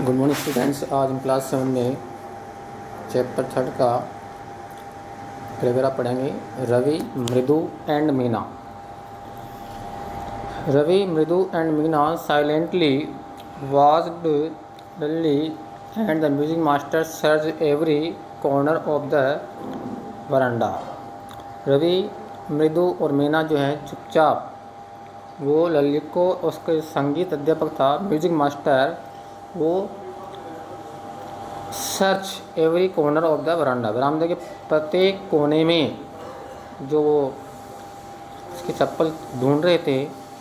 Good morning students. आज हम class 7 में चैप्टर 3 का पैराग्राफ पढ़ेंगे। रवि, मृदु एंड मीना। रवि, मृदु and Meena silently watched dully and the music master searched every corner of the veranda। Ravi, Mridu और मीना जो है चुपचाप, वो लल्ली को उसके संगीत अध्यापक था म्यूजिक मास्टर, वो search every corner of the वरांडा, बरामदे के प्रत्येक कोने में जो वो उसकी चप्पल ढूंढ रहे थे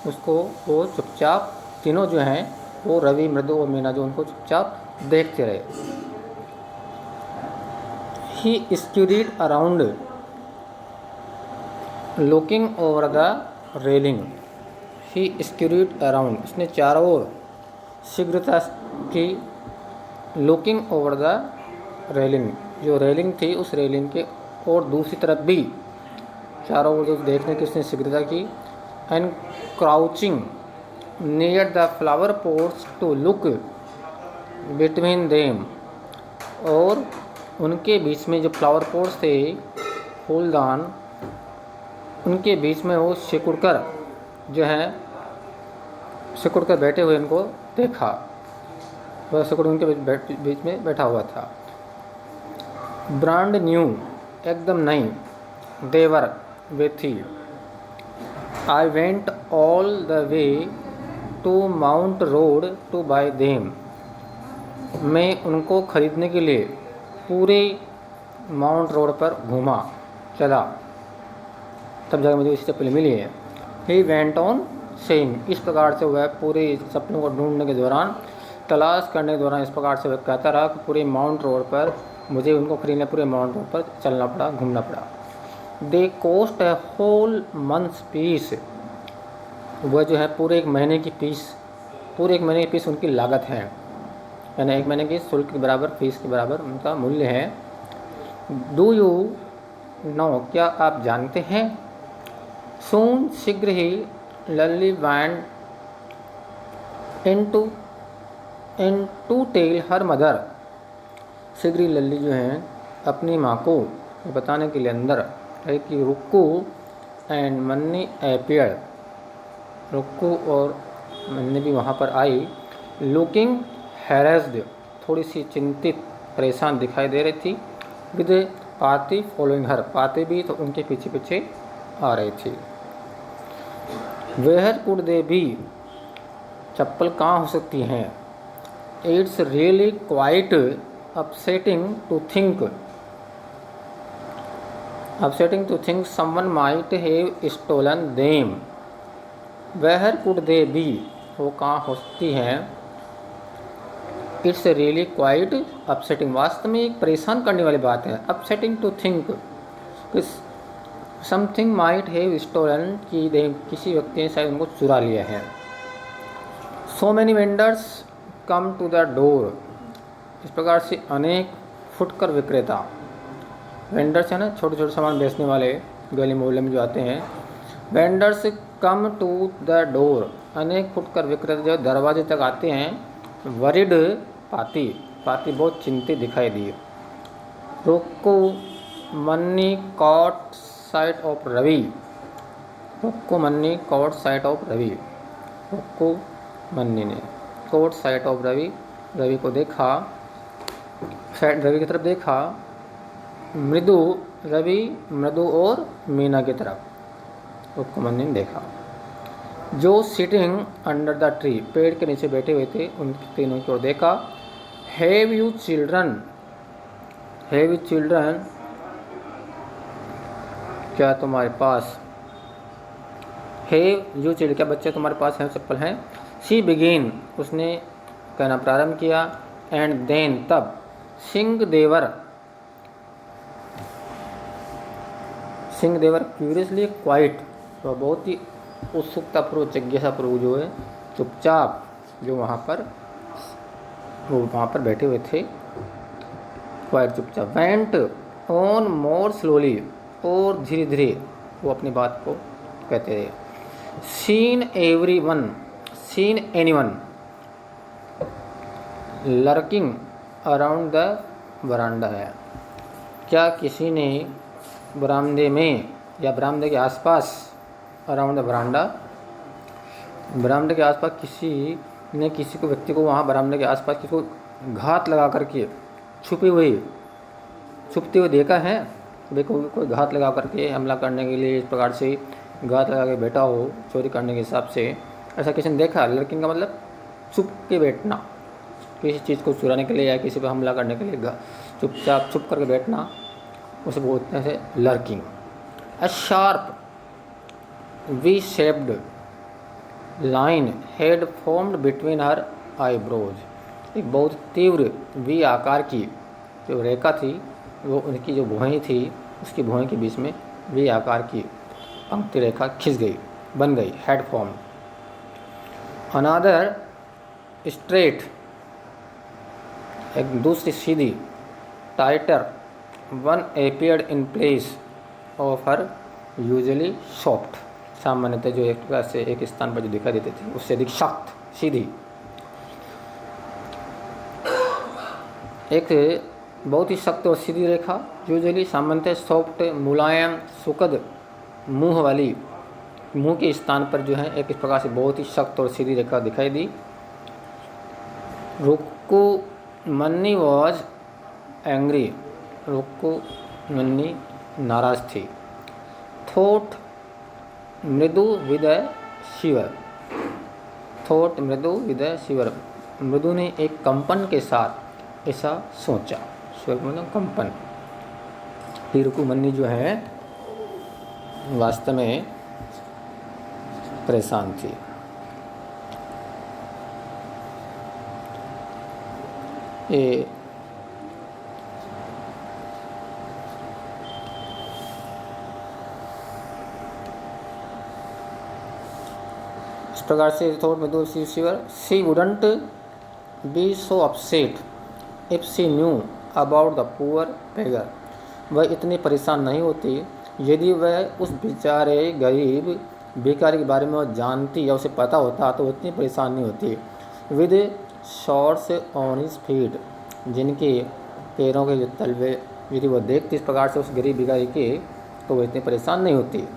उसको वो चुपचाप तीनों जो हैं वो रवि, मृदु और मीना जो उनको चुपचाप देखते रहे। He scurried around looking over the railing. He scurried around, उसने चारों ओर शीघ्रता की, लुकिंग ओवर द रेलिंग, जो रेलिंग थी उस रेलिंग के और दूसरी तरफ भी चारों ओर जो देखने की उसने शीघ्रता की। And crouching near the flower pots to look between them, और उनके बीच में जो फ्लावर पॉट्स थे, फूलदान, उनके बीच में वो सिकुड़कर जो है सिकुड़कर बैठे हुए उनको देखा। वह सिकुड़ उनके बीच में बैठा हुआ था। ब्रांड न्यू, एकदम नई, देवर वे थी। I went all the way to Mount Road to buy them. मैं उनको खरीदने के लिए पूरे माउंट रोड पर घूमा चला, तब जाकर मुझे इस चप्पल मिली है। ही वेंट ऑन सेइंग, इस प्रकार से वह पूरे चप्पलों को ढूंढने के दौरान, तलाश करने के दौरान इस प्रकार से वह कहता रहा कि पूरे माउंट रोड पर मुझे उनको खरीदने पूरे माउंट रोड पर चलना पड़ा, घूमना पड़ा। दे कोस्ट है होल मंथ्स पीस, वह जो है पूरे एक महीने की फीस उनकी लागत है, यानी एक महीने की शुल्क के बराबर, फीस के बराबर उनका मूल्य है। डू यू नो, क्या आप जानते हैं? सून, शीघ्र ही, Lalli went into tell her mother, शीघ्र ही लल्ली जो है अपनी माँ को बताने के लिए अंदर है कि रुक्कू एंड मन्नी अपीयर्ड, रुक्कू और मन्नी भी वहाँ पर आई। लुकिंग हैरेस्ड, थोड़ी सी चिंतित, परेशान दिखाई दे रही थी। विद पाती फॉलोइंग हर, पाती भी तो उनके पीछे पीछे आ रही थी। वेयर कुड दे बी, चप्पल कहाँ हो सकती हैं? It's really quite upsetting to think someone might have stolen them. Where could they be, वो कहाँ हो सकती हैं? इट्स रियली क्वाइट अपसेटिंग, वास्तव में एक परेशान करने वाली बात है। Upsetting to think something might have stolen, की किसी व्यक्ति ने शायद उनको चुरा लिया है। So many vendors come to the door, इस प्रकार से अनेक फुटकर विक्रेता, वेंडर्स है ना, छोटे छोटे सामान बेचने वाले गली मोहल्ले में जो आते हैं। Vendors come to the door, अनेक फुटकर विक्रेता जो दरवाजे तक आते हैं। वरिड, पाती बहुत चिंतित दिखाई दी। Rukku Manni caught sight of Ravi, Rukku Manni caught sight of Ravi, Rukku Manni ने caught sight of Ravi, Ravi को देखा, रवि की तरफ देखा। मृदु, रवि, मृदु और मीना की तरफ रुक्कू मन्नी ने देखा। जो सिटिंग अंडर द ट्री, पेड़ के नीचे बैठे हुए थे, उनकी तीनों की ओर देखा। हैव यू चिल्ड्रन, क्या तुम्हारे पास, हैव यू चिल्ड्रन, क्या बच्चे तुम्हारे पास हैं, चप्पल हैं? शी बिगेन, उसने कहना प्रारंभ किया। एंड देन, तब। सिंह देवर क्यूरियसली क्वाइट, तो बहुत ही उत्सुकतापूर्वक, जिज्ञासापूर्वक जो है चुपचाप जो वहाँ पर बैठे हुए थे, क्वाइट चुपचाप। वेंट ऑन मोर स्लोली, और धीरे धीरे वो अपनी बात को कहते रहे। Seen anyone, lurking around the बरामदा है। क्या किसी ने बरामदे में या बरामदे के आसपास, अराउंड द बरामदा, बरामदे के आसपास किसी ने किसी को, व्यक्ति को वहाँ बरामदे के आसपास किसी को घात लगा करके छुपते हुए देखा है? कोई घात लगा करके हमला करने के लिए इस प्रकार से घात लगा के बैठा हो चोरी करने के हिसाब से, ऐसा किसी ने देखा? लर्किंग का मतलब छुप के बैठना, किसी चीज़ को चुराने के लिए या किसी पर हमला करने के लिए चुपचाप छुप करके बैठना, उसे बोलते हैं lurking. A sharp V shaped line head formed between her eyebrows. एक बहुत तीव्र वी आकार की जो रेखा थी, वो उनकी जो भुआएं थी, उसकी भुआएं के बीच में वी आकार की पंक्ति रेखा खिंच गई, बन गई, हेड फॉर्म। अनादर स्ट्रेट, एक दूसरी सीधी, tighter one appeared in place of her usually soft. सामान्यतः जो एक प्रकार से एक स्थान पर जो दिखाई देती थी उससे अधिक सख्त, सीधी। एक बहुत ही सख्त और सीधी रेखा, यूजुअली सामान्यतः सॉफ्ट, मुलायम, सुखद मुंह वाली, मुंह के स्थान पर जो है एक इस प्रकार से बहुत ही सख्त और सीधी रेखा दिखाई दी। रुक्को मन्नी वॉज एंग्री, रुक्को मन्नी नाराज थी। थॉट मृदु विदय शिवर, थॉट मृदु विदय शिवर, मृदु ने एक कंपन के साथ ऐसा सोचा। शिवर मतलब कंपन। रुक्कुमन्नी जो है वास्तव में परेशान थी। ये इस प्रकार से थॉट में दो shiver, she wouldn't be so upset if she knew about the poor beggar. वह इतनी परेशान नहीं होती यदि वह उस बेचारे गरीब भिखारी के बारे में वह जानती या उसे पता होता तो इतनी परेशान नहीं होती। With shorts on his feet, जिनके पैरों के जो तलवे यदि वह देखती इस प्रकार से उस गरीब भिखारी के, तो वह इतनी परेशान नहीं होती।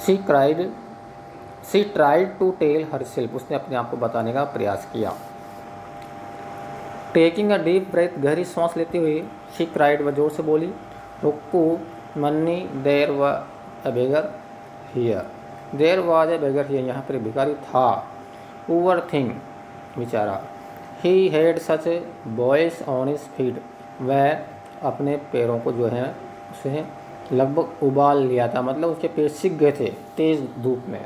She tried to tell herself, उसने अपने आप को बताने का प्रयास किया। टेकिंग अ डीप ब्रेथ, गहरी सांस लेते हुए, शी क्राइड, वह जोर से बोली, Rukkumanni there was a beggar here, there was a beggar here, यहाँ पर भिखारी था। पुअर थिंग, बेचारा। He had such boils on his feet, वह अपने पैरों को जो है उसे लगभग उबाल लिया था, मतलब उसके पैर सिक गए थे तेज़ धूप में।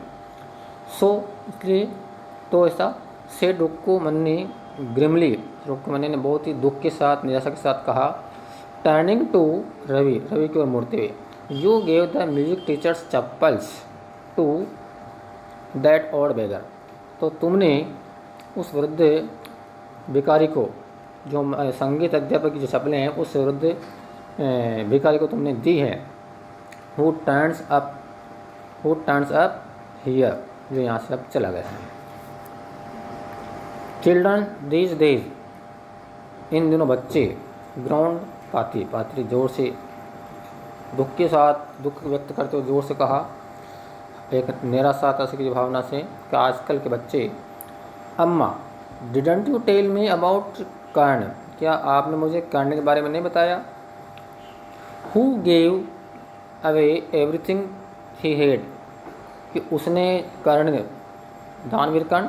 सो इसलिए तो ऐसा से रुक्कुमन्नी ग्रिमली, रुक्कुमन्नी ने बहुत ही दुख के साथ, निराशा के साथ कहा। टर्निंग टू रवि, रवि की ओर मुड़ते हुए, you gave the music teacher's chappals to that odd beggar, तो तुमने उस वृद्ध भिखारी को, जो संगीत अध्यापक की जो चप्पलें हैं, उस वृद्ध भिखारी को तुमने दी है। हु टर्न्स अप हियर, जो यहाँ से अब चला गया है। चिल्ड्रन दीज डेज, इन दिनों बच्चे, ग्राउंड पात्री जोर से दुख के साथ दुख व्यक्त करते हुए जोर से कहा, एक निराशा की भावना से, कि आजकल के बच्चे। Amma didn't you tell me about Karna, क्या आपने मुझे कर्ण के बारे में नहीं बताया। Who gave away everything he had, कि उसने कर्ण, दानवीर कर्ण,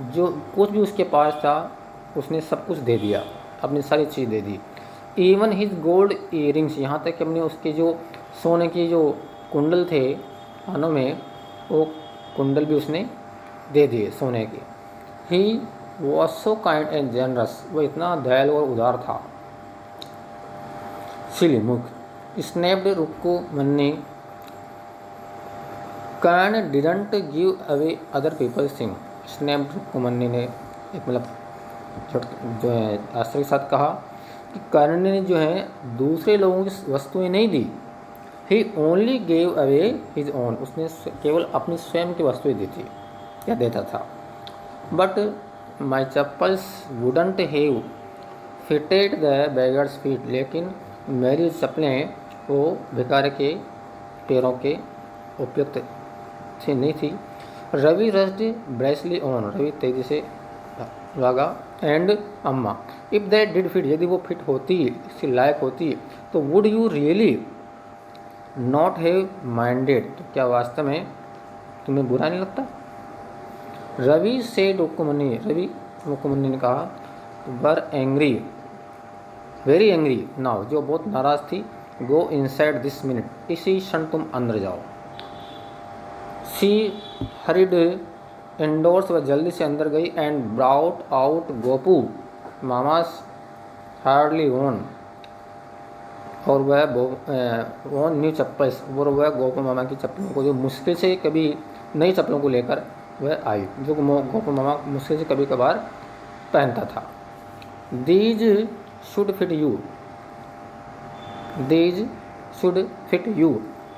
जो कुछ भी उसके पास था उसने सब कुछ दे दिया, अपनी सारी चीज़ दे दी। इवन हिज गोल्ड ईयरिंग्स, यहाँ तक कि हमने उसके जो सोने की जो कुंडल थे कानों में, वो कुंडल भी उसने दे दिए सोने के। He was so kind and generous, वो इतना दयालु और उदार था। Silly mug, snapped Rukkumanni, Karna didn't give away other people's thing. Snapped Rukkumanni ने एक मतलब जो है आश्चर्य के साथ कहा कि कर्ण ने जो है दूसरे लोगों की वस्तुएं नहीं दी। He only gave away his own, उसने केवल अपनी स्वयं की वस्तुएं दी थी या देता था। But my chappals wouldn't have fitted the beggars feet, लेकिन मेरी चप्पलें वो भिखारी के पैरों के उपयुक्त से नहीं थी। रवि रस्ड ब्रेसली ऑन, रवि तेजी से भागा। एंड अम्मा, इफ़ दैट डिड फिट, यदि वो फिट होती, इसके लायक होती, तो would you really not have minded, तो क्या वास्तव में तुम्हें बुरा नहीं लगता? रवि से रुक्मणी, रवि रुक्मणी ने कहा, वर एंग्री, वेरी एंग्री नाउ, जो बहुत नाराज थी। गो इनसाइड दिस मिनट, इसी क्षण तुम अंदर जाओ। शी हरिड इंडोर्स, वह जल्दी से अंदर गई। And brought out Gopu mama's hardly own, और वह ओन न्यू चप्पल्स, और वह गोपू मामा की चप्पलों को, जो मुश्किल से कभी नई चप्पलों को लेकर वह आई, जो गोपू मामा मुश्किल से कभी कभार पहनता था। These should fit you, these should fit you,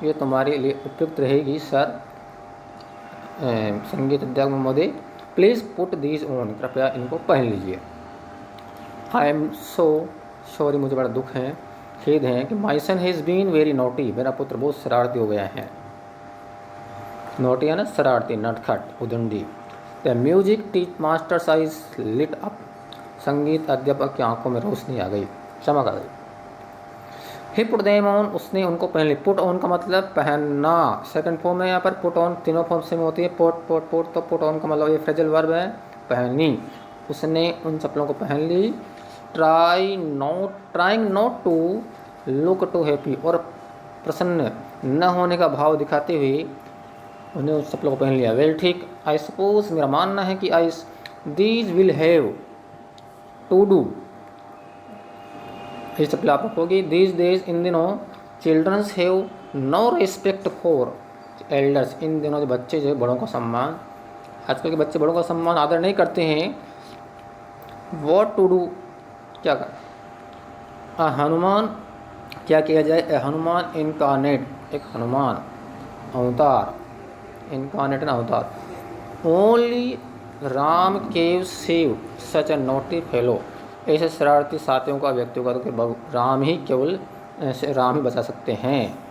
ये तुम्हारे लिए उपयुक्त रहेगी सर संगीत अध्यापक महोदय। प्लीज़ पुट दीज ऑन, कृपया इनको पहन लीजिए। आई एम सो सॉरी, मुझे बड़ा दुख है, खेद है कि माई सन हैज़ बीन वेरी नोटी, मेरा पुत्र बहुत शरारती हो गया है। नोटी है ना, शरारती, नटखट, उदंडी। The music teach master's eyes lit up, संगीत अध्यापक की आंखों में रोशनी आ गई, चमक आ गई। ही पुट देम ऑन, उसने उनको पहन ली। पुट ऑन का मतलब पहनना, सेकंड फॉर्म है यहाँ पर। पुट ऑन तीनों फॉर्म से में होती है, पोट पोट पोट, तो पुट ऑन का मतलब ये फ्रेजल वर्ब है, पहनी। उसने उन चप्पलों को पहन ली। Trying not to look too happy, और प्रसन्न न होने का भाव दिखाते हुए उन्हें उस चप्पलों को पहन लिया। वेल ठीक, आई सपोज, मेरा मानना है कि I these will have to do, ये चप्पल आप रखोगी। दीज डेज, इन दिनों, childrens have no respect for elders, इन दिनों जो बच्चे जो बड़ों का सम्मान, आजकल के बच्चे बड़ों का सम्मान आदर नहीं करते हैं। वॉट टू डू, क्या कर, हनुमान, क्या किया जाए। हनुमान इनकारनेट, एक हनुमान अवतार, इनकारनेट ना अवतार। ओनली राम केव सेव सच ए नोटी फेलो, ऐसे शरारती साथियों का व्यक्तियों का तो राम ही केवल राम ही बचा सकते हैं।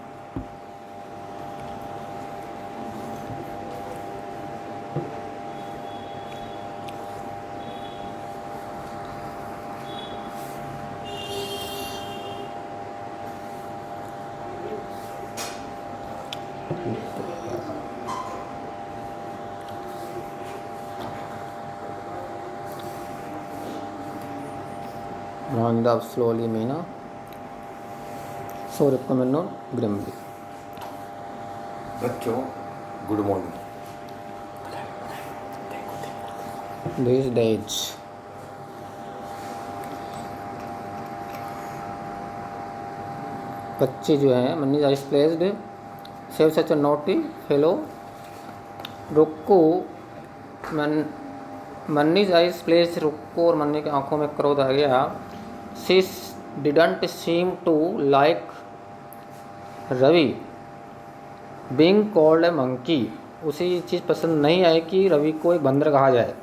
Round up slowly, Meena. So recommend grimly. बच्चों, गुड मॉर्निंग। These days, बच्चे जो हैं, मनी आइज प्लेस्ड, सेव सच ए नोटी फेलो, रुको, मन्नीज आइज प्लेस, रुको, और मन्नी की आंखों में क्रोध आ गया। She didn't seem to like Ravi being called a monkey, उसे ये चीज़ पसंद नहीं आई कि रवि को एक बंदर कहा जाए।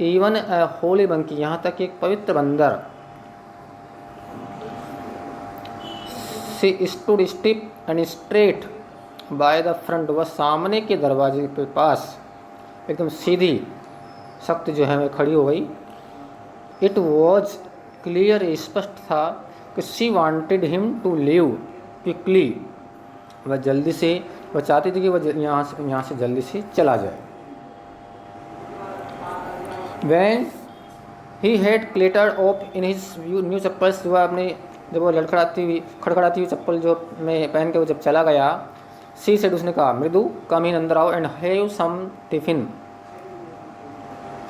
इवन ए होली मंकी, यहाँ तक एक पवित्र बंदर। She stood stiff and straight by the front, वह सामने के दरवाजे के पास एकदम सीधी सख्त जो है वह खड़ी हो गई। इट वॉज क्लियर, स्पष्ट था कि she wanted him to leave quickly, वह जल्दी से, वह चाहती थी कि वह यहाँ से जल्दी से चला जाए। When he had clattered off in his new chappals, वह अपने जब वो खड़खड़ाती हुई चप्पल जो में पहन के वो जब चला गया। सी सेड, उसने कहा, मृदु कम इन, अंदर आओ, एंड हैव सम टिफिन,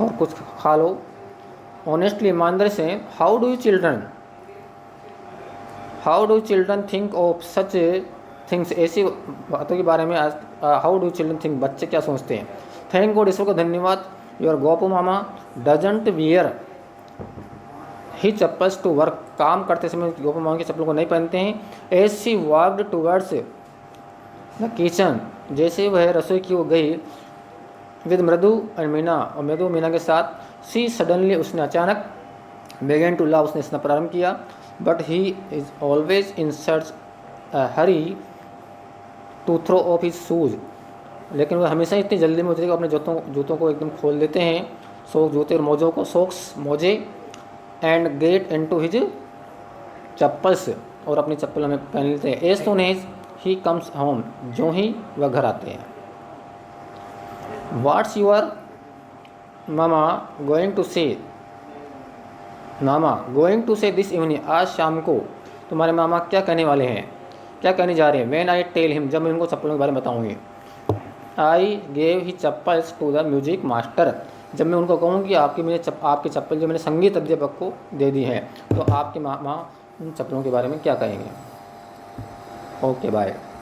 और कुछ खा लो। ऑनेस्टली, ईमानदारी से, how do children think of such things, ऐसी बातों के बारे में हाउ डू चिल्ड्रन थिंक, बच्चे क्या सोचते हैं। थैंक गॉड, ईश्वर का धन्यवाद, your Gopu mama doesn't wear he chappals to work, काम करते समय गोपू मामा की चप्पलों को नहीं पहनते हैं। As she walked towards the kitchen, जैसे वह रसोई की ओर गई। विद मृदु और मीना, और मृदु मीना के साथ। सी सडनली, उसने अचानक, बेगन टू लव, उसने हंसना प्रारंभ किया, but he is always in सर्च hurry to throw off his shoes, लेकिन वह हमेशा इतनी जल्दी में होती है कि अपने जूतों को एकदम खोल देते हैं, जूते और मोजों को, सॉक्स मोजे, and get into his chappals, और अपनी चप्पल हमें पहन लेते हैं। As soon as he comes home, जो ही वह घर आते हैं। What's your mama going to say, mama going to say this evening, आज शाम को तुम्हारे मामा क्या कहने वाले हैं, क्या कहने जा रहे हैं। व्हेन आई टेल हिम, जब मैं उनको चप्पलों के बारे में बताऊंगी। I gave he chappals to the music master, जब मैं उनको कहूँ कि आपकी चप्पल जो मैंने संगीत अध्यापक को दे दी है, तो आपके मामा उन चप्पलों के बारे में क्या कहेंगे। Okay bye.